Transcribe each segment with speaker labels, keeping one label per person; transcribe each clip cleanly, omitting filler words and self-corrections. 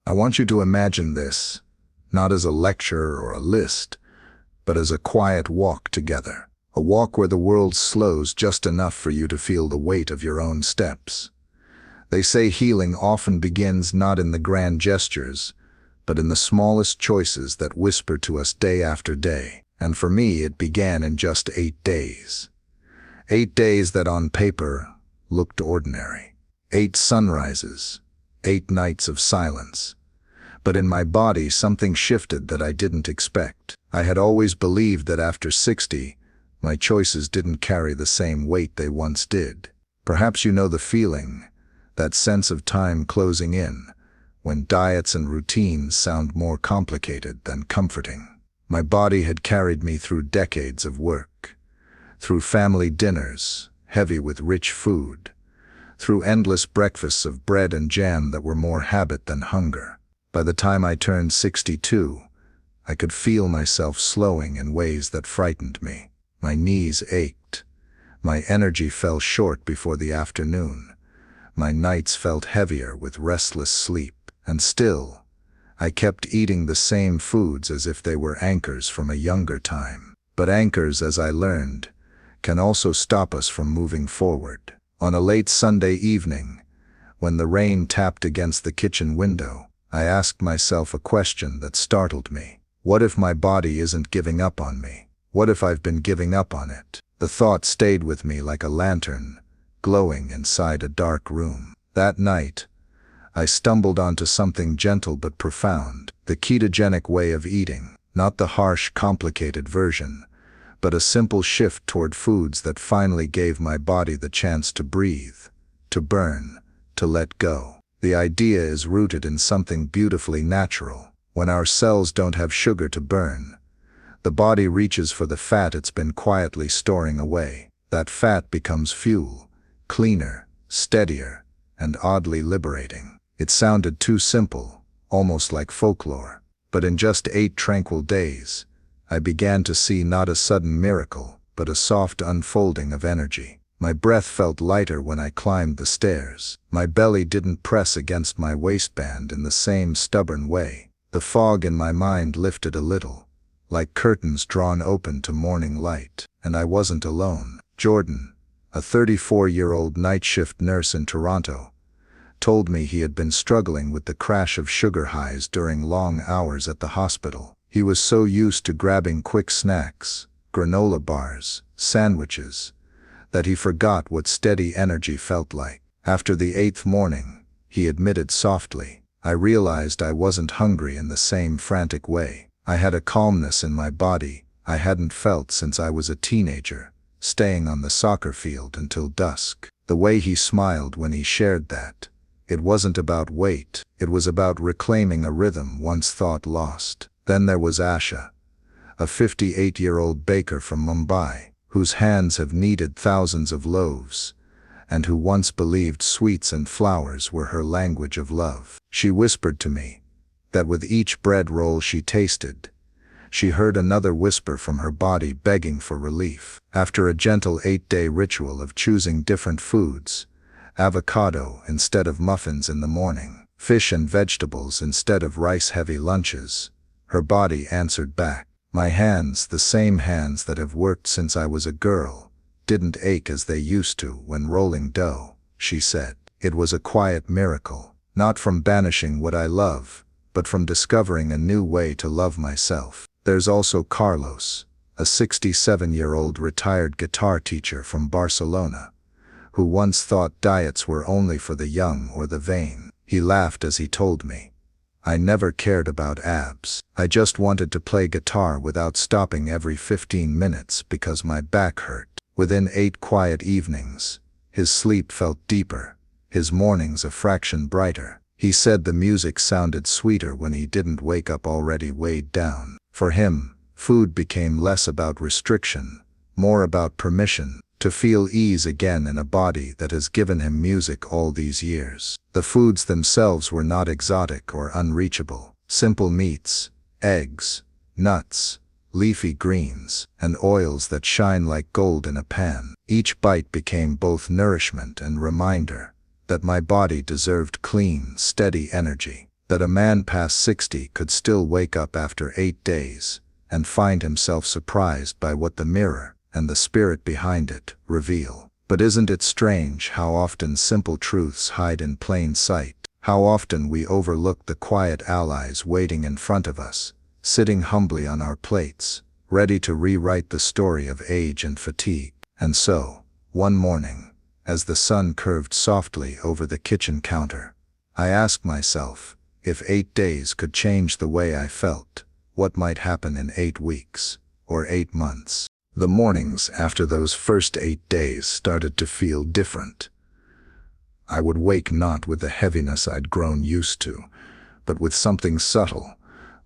Speaker 1: I want you to imagine this, not as a lecture or a list, but as a quiet walk together. A walk where the world slows just enough for you to feel the weight of your own steps. They say healing often begins not in the grand gestures, but in the smallest choices that whisper to us day after day. And for me, it began in just 8 days. 8 days that on paper looked ordinary. 8 sunrises, 8 nights of silence. But in my body, something shifted that I didn't expect. I had always believed that after 60, my choices didn't carry the same weight they once did. Perhaps you know the feeling, that sense of time closing in, when diets and routines sound more complicated than comforting. My body had carried me through decades of work, through family dinners, heavy with rich food, through endless breakfasts of bread and jam that were more habit than hunger. By the time I turned 62, I could feel myself slowing in ways that frightened me. My knees ached. My energy fell short before the afternoon. My nights felt heavier with restless sleep. And still, I kept eating the same foods as if they were anchors from a younger time. But anchors, as I learned, can also stop us from moving forward. On a late Sunday evening, when the rain tapped against the kitchen window, I asked myself a question that startled me. What if my body isn't giving up on me? What if I've been giving up on it? The thought stayed with me like a lantern, glowing inside a dark room. That night, I stumbled onto something gentle but profound, the ketogenic way of eating, not the harsh, complicated version, but a simple shift toward foods that finally gave my body the chance to breathe, to burn, to let go. The idea is rooted in something beautifully natural. When our cells don't have sugar to burn, the body reaches for the fat it's been quietly storing away. That fat becomes fuel, cleaner, steadier, and oddly liberating. It sounded too simple, almost like folklore. But in just 8 tranquil days, I began to see not a sudden miracle, but a soft unfolding of energy. My breath felt lighter when I climbed the stairs. My belly didn't press against my waistband in the same stubborn way. The fog in my mind lifted a little, like curtains drawn open to morning light. And I wasn't alone. Jordan, a 34-year-old night shift nurse in Toronto, told me he had been struggling with the crash of sugar highs during long hours at the hospital. He was so used to grabbing quick snacks, granola bars, sandwiches, that he forgot what steady energy felt like. After the 8th morning, he admitted softly, I realized I wasn't hungry in the same frantic way. I had a calmness in my body I hadn't felt since I was a teenager, staying on the soccer field until dusk. The way he smiled when he shared that, it wasn't about weight, it was about reclaiming a rhythm once thought lost. Then there was Asha, a 58-year-old baker from Mumbai, whose hands have kneaded thousands of loaves, and who once believed sweets and flowers were her language of love. She whispered to me that with each bread roll she tasted, she heard another whisper from her body begging for relief. After a gentle 8-day ritual of choosing different foods, avocado instead of muffins in the morning, fish and vegetables instead of rice-heavy lunches, her body answered back. My hands, the same hands that have worked since I was a girl, didn't ache as they used to when rolling dough, she said. It was a quiet miracle, not from banishing what I love, but from discovering a new way to love myself. There's also Carlos, a 67-year-old retired guitar teacher from Barcelona, who once thought diets were only for the young or the vain. He laughed as he told me, I never cared about abs. I just wanted to play guitar without stopping every 15 minutes because my back hurt. Within 8 quiet evenings, his sleep felt deeper, his mornings a fraction brighter. He said the music sounded sweeter when he didn't wake up already weighed down. For him, food became less about restriction, more about permission, to feel ease again in a body that has given him music all these years. The foods themselves were not exotic or unreachable. Simple meats, eggs, nuts, leafy greens, and oils that shine like gold in a pan. Each bite became both nourishment and reminder that my body deserved clean, steady energy. That a man past 60 could still wake up after 8 days and find himself surprised by what the mirror and the spirit behind it reveal. But isn't it strange how often simple truths hide in plain sight? How often we overlook the quiet allies waiting in front of us, sitting humbly on our plates, ready to rewrite the story of age and fatigue. And so, one morning, as the sun curved softly over the kitchen counter, I asked myself, if 8 days could change the way I felt, what might happen in 8 weeks, or 8 months? The mornings after those first 8 days started to feel different. I would wake not with the heaviness I'd grown used to, but with something subtle,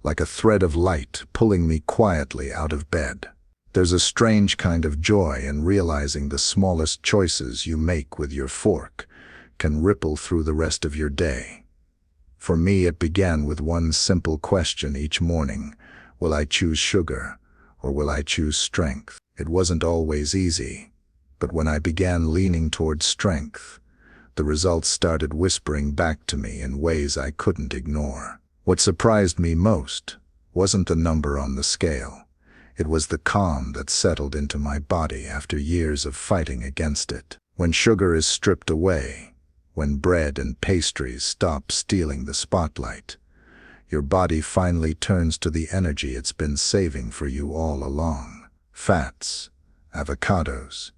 Speaker 1: like a thread of light pulling me quietly out of bed. There's a strange kind of joy in realizing the smallest choices you make with your fork can ripple through the rest of your day. For me, it began with one simple question each morning: will I choose sugar, or will I choose strength? It wasn't always easy, but when I began leaning toward strength, the results started whispering back to me in ways I couldn't ignore. What surprised me most wasn't the number on the scale. It was the calm that settled into my body after years of fighting against it. When sugar is stripped away, when bread and pastries stop stealing the spotlight, your body finally turns to the energy it's been saving for you all along. Fats, avocados,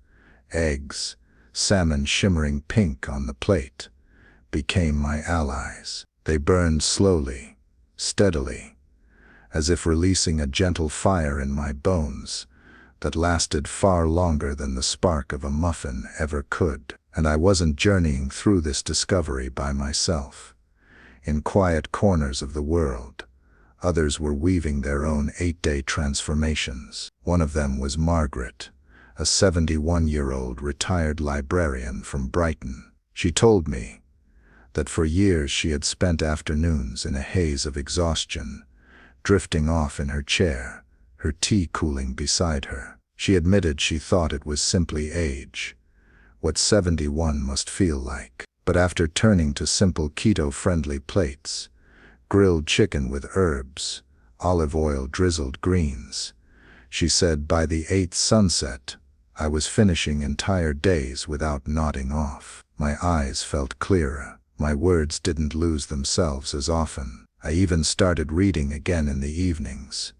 Speaker 1: eggs, salmon shimmering pink on the plate, became my allies. They burned slowly, steadily, as if releasing a gentle fire in my bones that lasted far longer than the spark of a muffin ever could. And I wasn't journeying through this discovery by myself. In quiet corners of the world, others were weaving their own 8-day transformations. One of them was Margaret, a 71-year-old retired librarian from Brighton. She told me that for years she had spent afternoons in a haze of exhaustion, drifting off in her chair, her tea cooling beside her. She admitted she thought it was simply age, what 71 must feel like. But after turning to simple keto-friendly plates, grilled chicken with herbs, olive oil drizzled greens, she said by the 8th sunset, I was finishing entire days without nodding off. My eyes felt clearer. My words didn't lose themselves as often. I even started reading again in the evenings,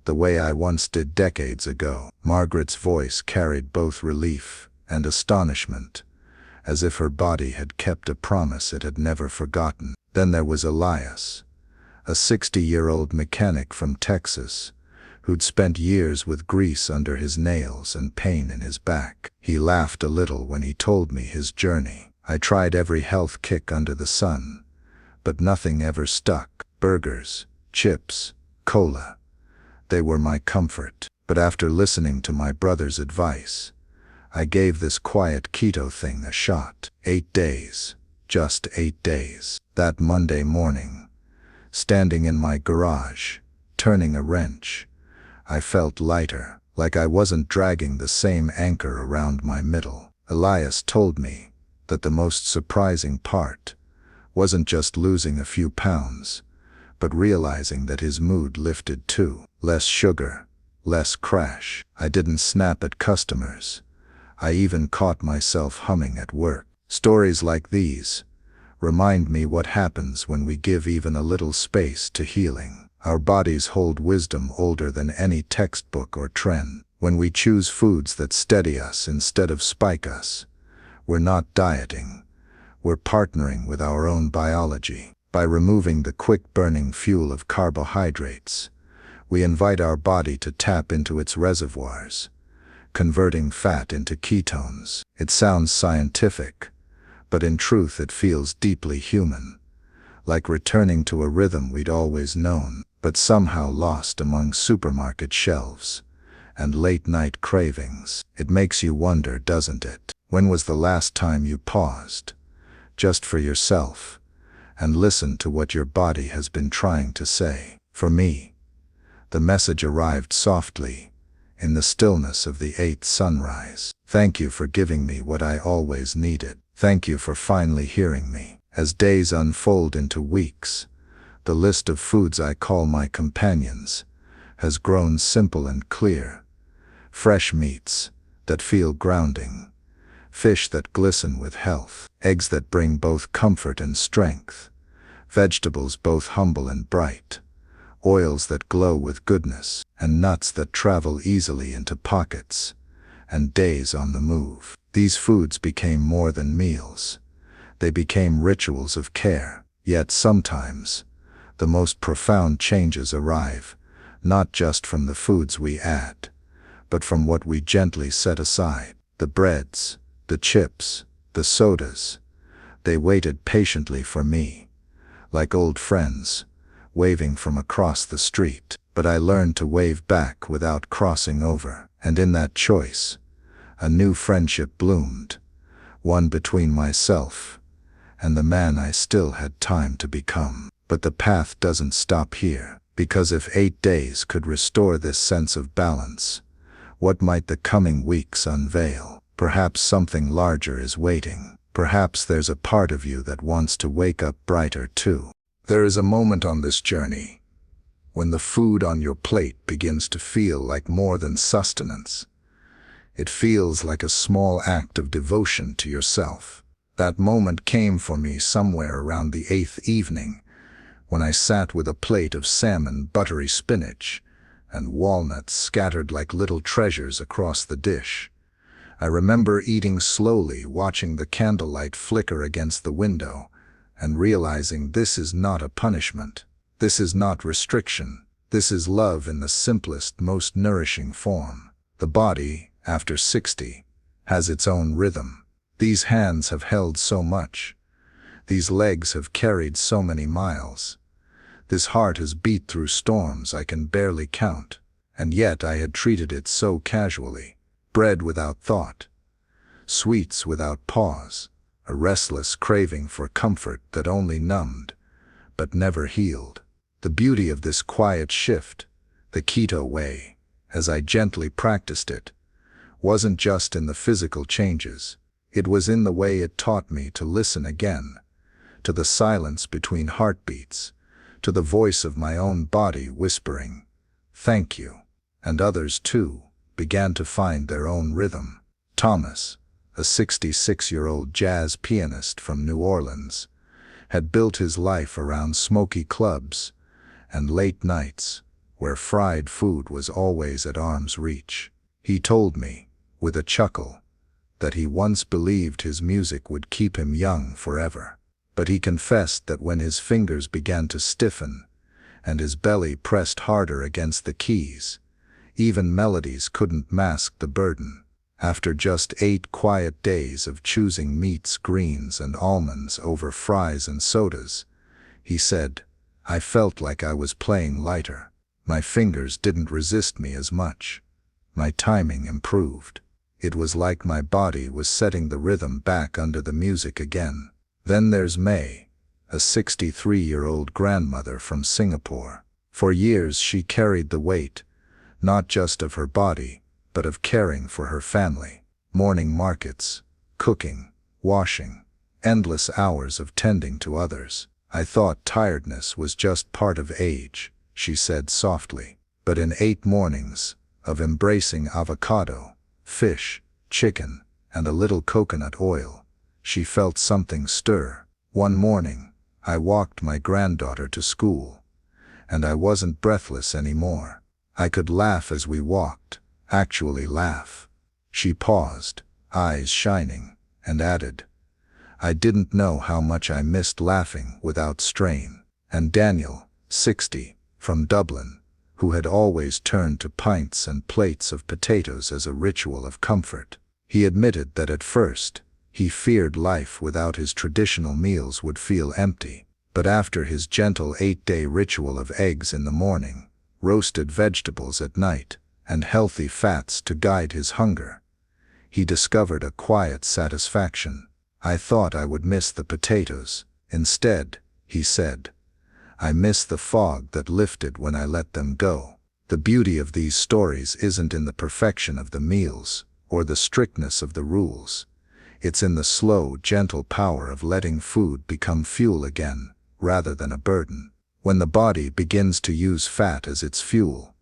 Speaker 1: the way I once did decades ago. Margaret's voice carried both relief and astonishment, as if her body had kept a promise it had never forgotten. Then there was Elias, a 60-year-old mechanic from Texas, who'd spent years with grease under his nails and pain in his back. He laughed a little when he told me his journey. I tried every health kick under the sun, but nothing ever stuck. Burgers, chips, cola, they were my comfort. But after listening to my brother's advice, I gave this quiet keto thing a shot. 8 days, just 8 days. That Monday morning, standing in my garage, turning a wrench, I felt lighter, like I wasn't dragging the same anchor around my middle. Elias told me that the most surprising part wasn't just losing a few pounds, but realizing that his mood lifted too. Less sugar, less crash. I didn't snap at customers. I even caught myself humming at work. Stories like these remind me what happens when we give even a little space to healing. Our bodies hold wisdom older than any textbook or trend. When we choose foods that steady us instead of spike us, we're not dieting, we're partnering with our own biology. By removing the quick-burning fuel of carbohydrates, we invite our body to tap into its reservoirs, converting fat into ketones. It sounds scientific, but in truth it feels deeply human, like returning to a rhythm we'd always known, but somehow lost among supermarket shelves and late-night cravings. It makes you wonder, doesn't it? When was the last time you paused, just for yourself, and listened to what your body has been trying to say? For me, the message arrived softly, in the stillness of the 8th sunrise. Thank you for giving me what I always needed. Thank you for finally hearing me. As days unfold into weeks, The list of foods I call my companions has grown simple and clear. Fresh meats that feel grounding, fish that glisten with health, eggs that bring both comfort and strength, vegetables both humble and bright, oils that glow with goodness, and nuts that travel easily into pockets and days on the move. These foods became more than meals. They became rituals of care. Yet sometimes, the most profound changes arrive, not just from the foods we add, but from what we gently set aside. The breads, the chips, the sodas, they waited patiently for me, like old friends, waving from across the street. But I learned to wave back without crossing over, and in that choice, a new friendship bloomed, one between myself and the man I still had time to become. But the path doesn't stop here, because if 8 days could restore this sense of balance, what might the coming weeks unveil? Perhaps something larger is waiting. Perhaps there's a part of you that wants to wake up brighter too. There is a moment on this journey when the food on your plate begins to feel like more than sustenance. It feels like a small act of devotion to yourself. That moment came for me somewhere around the 8th evening, when I sat with a plate of salmon, buttery spinach, and walnuts scattered like little treasures across the dish. I remember eating slowly, watching the candlelight flicker against the window, and realizing this is not a punishment. This is not restriction. This is love in the simplest, most nourishing form. The body, after 60, has its own rhythm. These hands have held so much. These legs have carried so many miles. This heart has beat through storms I can barely count, and yet I had treated it so casually. Bread without thought, sweets without pause, a restless craving for comfort that only numbed, but never healed. The beauty of this quiet shift, the keto way, as I gently practiced it, wasn't just in the physical changes. It was in the way it taught me to listen again, to the silence between heartbeats, to the voice of my own body whispering, "Thank you." And others, too, began to find their own rhythm. Thomas, a 66-year-old jazz pianist from New Orleans, had built his life around smoky clubs and late nights where fried food was always at arm's reach. He told me, with a chuckle, that he once believed his music would keep him young forever. But he confessed that when his fingers began to stiffen and his belly pressed harder against the keys, even melodies couldn't mask the burden. After just 8 quiet days of choosing meats, greens, and almonds over fries and sodas, he said, I felt like I was playing lighter. My fingers didn't resist me as much. My timing improved. It was like my body was setting the rhythm back under the music again. Then there's May, a 63-year-old grandmother from Singapore. For years she carried the weight, not just of her body, but of caring for her family. Morning markets, cooking, washing, endless hours of tending to others. I thought tiredness was just part of age, she said softly. But in 8 mornings of embracing avocado, fish, chicken, and a little coconut oil, she felt something stir. One morning, I walked my granddaughter to school, and I wasn't breathless anymore. I could laugh as we walked, actually laugh. She paused, eyes shining, and added, I didn't know how much I missed laughing without strain. And Daniel, 60, from Dublin, who had always turned to pints and plates of potatoes as a ritual of comfort. He admitted that at first, he feared life without his traditional meals would feel empty. But after his gentle 8-day ritual of eggs in the morning, roasted vegetables at night, and healthy fats to guide his hunger, he discovered a quiet satisfaction. I thought I would miss the potatoes. Instead, he said, I miss the fog that lifted when I let them go. The beauty of these stories isn't in the perfection of the meals or the strictness of the rules. It's in the slow, gentle power of letting food become fuel again, rather than a burden. When the body begins to use fat as its fuel,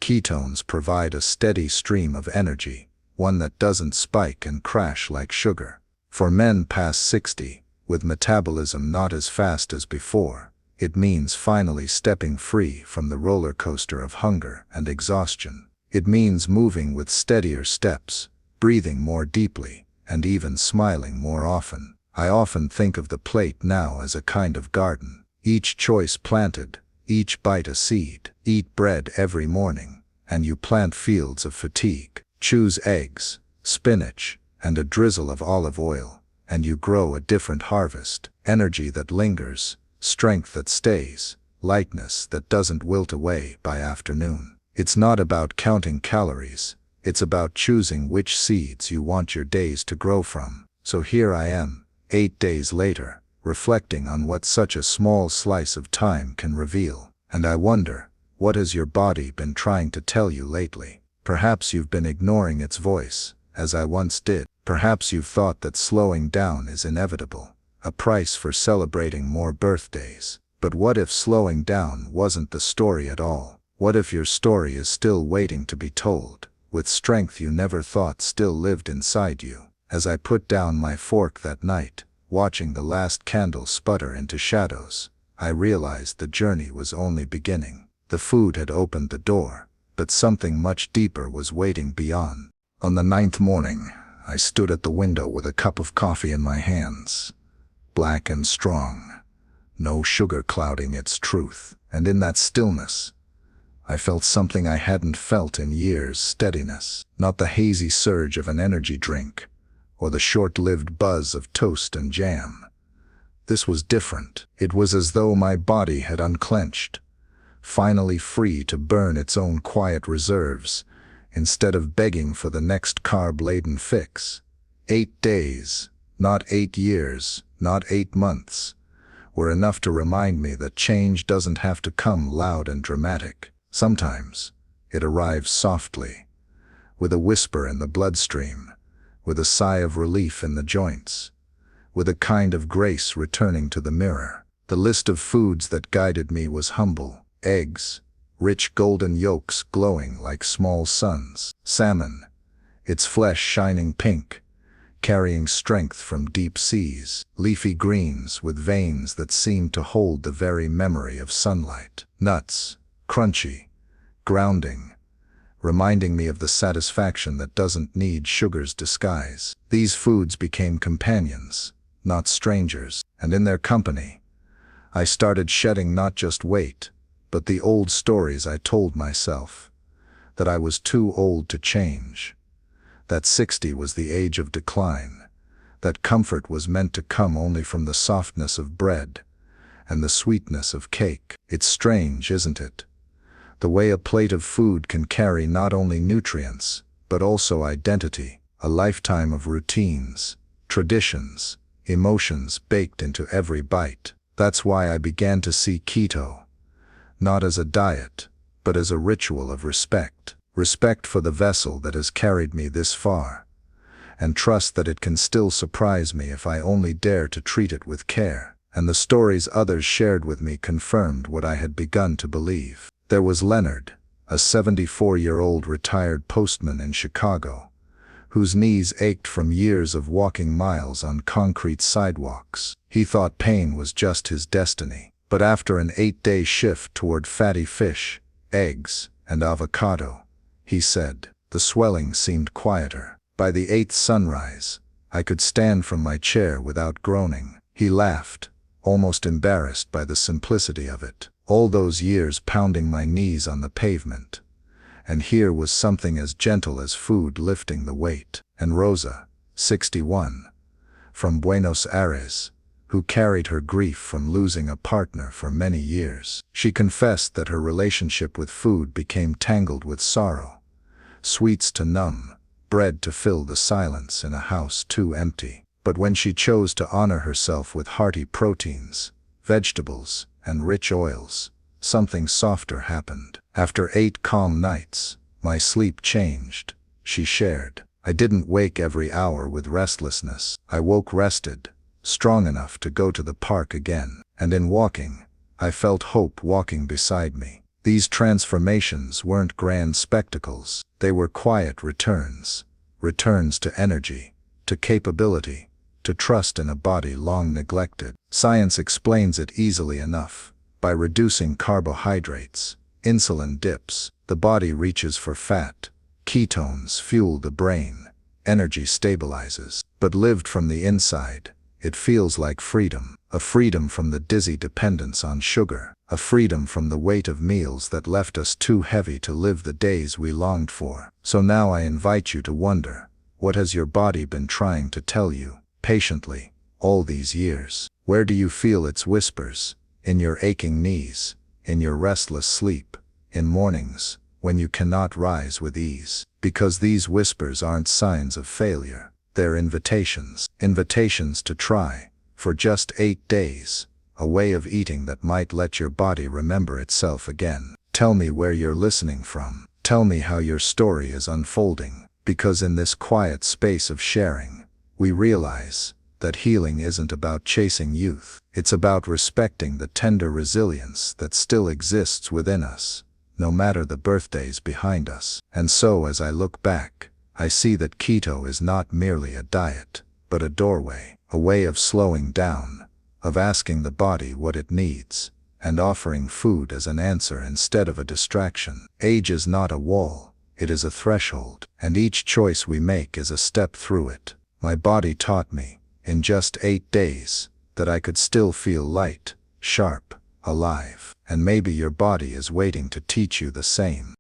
Speaker 1: ketones provide a steady stream of energy, one that doesn't spike and crash like sugar. For men past 60, with metabolism not as fast as before, it means finally stepping free from the roller coaster of hunger and exhaustion. It means moving with steadier steps, breathing more deeply, and even smiling more often. I often think of the plate now as a kind of garden. Each choice planted, each bite a seed. Eat bread every morning, and you plant fields of fatigue. Choose eggs, spinach, and a drizzle of olive oil, and you grow a different harvest. Energy that lingers, strength that stays, lightness that doesn't wilt away by afternoon. It's not about counting calories, it's about choosing which seeds you want your days to grow from. So here I am, 8 days later, reflecting on what such a small slice of time can reveal. And I wonder, what has your body been trying to tell you lately? Perhaps you've been ignoring its voice, as I once did. Perhaps you've thought that slowing down is inevitable, a price for celebrating more birthdays. But what if slowing down wasn't the story at all? What if your story is still waiting to be told, with strength you never thought still lived inside you? As I put down my fork that night, watching the last candle sputter into shadows, I realized the journey was only beginning. The food had opened the door, but something much deeper was waiting beyond. On the 9th morning, I stood at the window with a cup of coffee in my hands, black and strong, no sugar clouding its truth. And in that stillness, I felt something I hadn't felt in years: steadiness. Not the hazy surge of an energy drink, or the short-lived buzz of toast and jam. This was different. It was as though my body had unclenched, finally free to burn its own quiet reserves, instead of begging for the next carb-laden fix. 8 days, not 8 years, not 8 months, were enough to remind me that change doesn't have to come loud and dramatic. Sometimes it arrives softly, with a whisper in the bloodstream, with a sigh of relief in the joints, with a kind of grace returning to the mirror. The list of foods that guided me was humble: eggs, rich golden yolks glowing like small suns; salmon, its flesh shining pink, carrying strength from deep seas; leafy greens with veins that seemed to hold the very memory of sunlight; nuts, crunchy, grounding, reminding me of the satisfaction that doesn't need sugar's disguise. These foods became companions, not strangers, and in their company, I started shedding not just weight, but the old stories I told myself, that I was too old to change, that 60 was the age of decline, that comfort was meant to come only from the softness of bread and the sweetness of cake. It's strange, isn't it? The way a plate of food can carry not only nutrients, but also identity, a lifetime of routines, traditions, emotions baked into every bite. That's why I began to see keto, not as a diet, but as a ritual of respect. Respect for the vessel that has carried me this far, and trust that it can still surprise me if I only dare to treat it with care. And the stories others shared with me confirmed what I had begun to believe. There was Leonard, a 74-year-old retired postman in Chicago, whose knees ached from years of walking miles on concrete sidewalks. He thought pain was just his destiny. But after an 8-day shift toward fatty fish, eggs, and avocado, he said, the swelling seemed quieter. By the 8th sunrise, I could stand from my chair without groaning. He laughed, almost embarrassed by the simplicity of it. All those years pounding my knees on the pavement, and here was something as gentle as food lifting the weight. And Rosa, 61, from Buenos Aires, who carried her grief from losing a partner for many years. She confessed that her relationship with food became tangled with sorrow, sweets to numb, bread to fill the silence in a house too empty. But when she chose to honor herself with hearty proteins, vegetables, and rich oils, something softer happened. After 8 calm nights, my sleep changed, she shared. I didn't wake every hour with restlessness. I woke rested, strong enough to go to the park again. And in walking, I felt hope walking beside me. These transformations weren't grand spectacles. They were quiet returns. Returns to energy, to capability, to trust in a body long neglected. Science explains it easily enough. By reducing carbohydrates, insulin dips, the body reaches for fat. Ketones fuel the brain. Energy stabilizes. But lived from the inside, it feels like freedom. A freedom from the dizzy dependence on sugar. A freedom from the weight of meals that left us too heavy to live the days we longed for. So now I invite you to wonder, what has your body been trying to tell you, patiently, all these years? Where do you feel its whispers? In your aching knees, in your restless sleep, in mornings when you cannot rise with ease. Because these whispers aren't signs of failure. They're invitations. Invitations to try, for just 8 days, a way of eating that might let your body remember itself again. Tell me where you're listening from. Tell me how your story is unfolding. Because in this quiet space of sharing, we realize that healing isn't about chasing youth. It's about respecting the tender resilience that still exists within us, no matter the birthdays behind us. And so as I look back, I see that keto is not merely a diet, but a doorway, a way of slowing down, of asking the body what it needs, and offering food as an answer instead of a distraction. Age is not a wall, it is a threshold, and each choice we make is a step through it. My body taught me, in just 8 days, that I could still feel light, sharp, alive. And maybe your body is waiting to teach you the same.